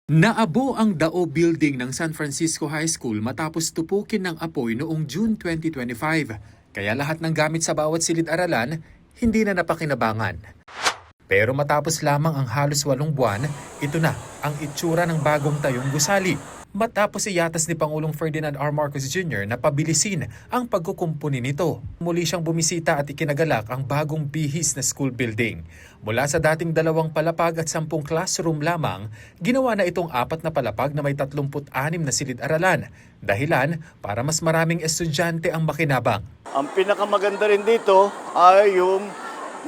Naabo ang Dao Building ng San Francisco High School matapos tupukin ng apoy noong June 2025. Kaya lahat ng gamit sa bawat silid-aralan hindi na napakinabangan. Pero matapos lamang ang halos 8 buwan, ito na ang itsura ng bagong tayong gusali. Matapos iyatas ni Pangulong Ferdinand R. Marcos Jr. na pabilisin ang pagkukumpuni nito. Muli siyang bumisita at ikinagalak ang bagong bihis na school building. Mula sa dating 2 palapag at 10 classroom lamang, ginawa na itong 4 na palapag na may 36 na silid-aralan. Dahilan para mas maraming estudyante ang makinabang. Ang pinakamaganda rin dito ay yung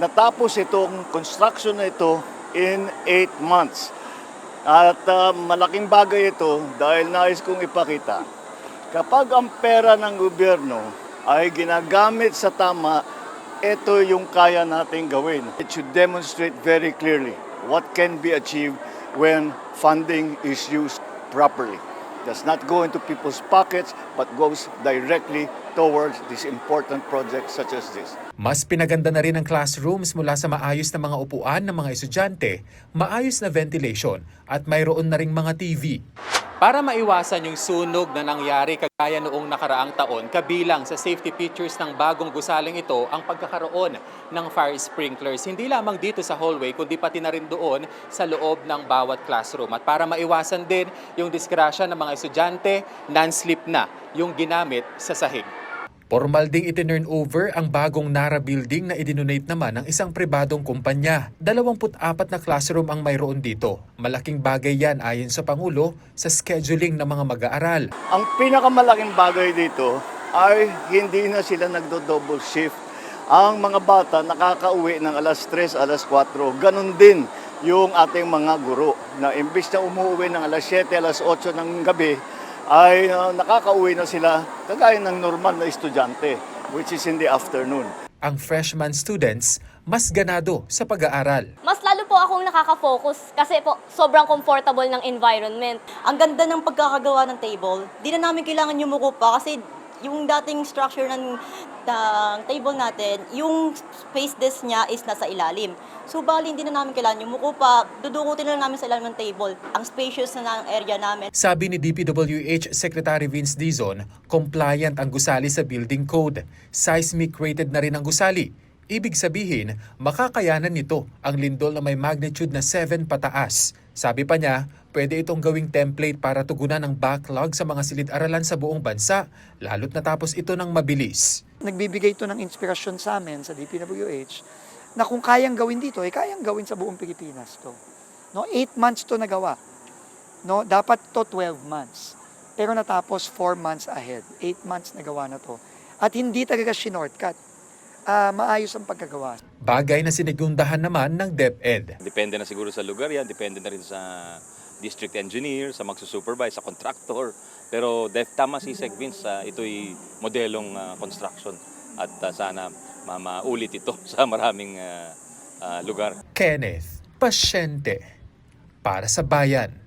natapos itong construction na ito in 8 months. At malaking bagay ito dahil nais kong ipakita. Kapag ang pera ng gobyerno ay ginagamit sa tama, ito yung kaya nating gawin. It should demonstrate very clearly what can be achieved when funding is used properly. It does not go into people's pockets but goes directly towards this important project such as this. Mas pinaganda na rin ang classrooms mula sa maayos na mga upuan ng mga estudyante, maayos na ventilation at mayroon na ring mga TV. Para maiwasan yung sunog na nangyari kagaya noong nakaraang taon, kabilang sa safety features ng bagong gusaling ito ang pagkakaroon ng fire sprinklers. Hindi lamang dito sa hallway, kundi pati na rin doon sa loob ng bawat classroom. At para maiwasan din yung disgrasya ng mga estudyante, non-slip na yung ginamit sa sahig. Formal ding itinurn over ang bagong Nara building na idinonate naman ng isang pribadong kumpanya. 24 na classroom ang mayroon dito. Malaking bagay yan ayon sa Pangulo sa scheduling ng mga mag-aaral. Ang pinakamalaking bagay dito ay hindi na sila nagdo-double shift. Ang mga bata nakakauwi ng alas 3, alas 4. Ganon din yung ating mga guro na imbis na umuwi ng alas 7, alas 8 ng gabi, ay nakakauwi na sila kagaya ng normal na estudyante, which is in the afternoon. Ang freshman students mas ganado sa pag-aaral. Mas lalo po akong nakaka-focus kasi po sobrang comfortable ng environment. Ang ganda ng pagkakagawa ng table. Di na namin kailangan yumuko pa kasi yung dating structure ng table natin, yung space desk niya is nasa ilalim. So bali, hindi na namin kailangan yumuko pa. Dudukutin na lang namin sa ilalim ng table. Ang spacious na ng area namin. Sabi ni DPWH Secretary Vince Dizon, compliant ang gusali sa building code. Seismic rated na rin ang gusali. Ibig sabihin, makakayanan nito ang lindol na may magnitude na 7 pataas. Sabi pa niya, pwede itong gawing template para tugunan ang backlog sa mga silid-aralan sa buong bansa, lalo't natapos ito ng mabilis. Nagbibigay ito ng inspirasyon sa amin sa DPWH na kung kayang gawin dito, kayang gawin sa buong Pilipinas to. No, 8 months to nagawa. No, dapat to 12 months. Pero natapos 4 months ahead. 8 months nagawa na to. At hindi talaga shortcut. Maayos ang pagkagawa. Bagay na sinigundahan naman ng DepEd. Depende na siguro sa lugar yan, depende na rin sa district engineer, sa magsusupervise, sa contractor. Pero tama si Sec Vince, ito'y modelong construction at sana maulit ito sa maraming lugar. Kenneth Pasyente para sa Bayan.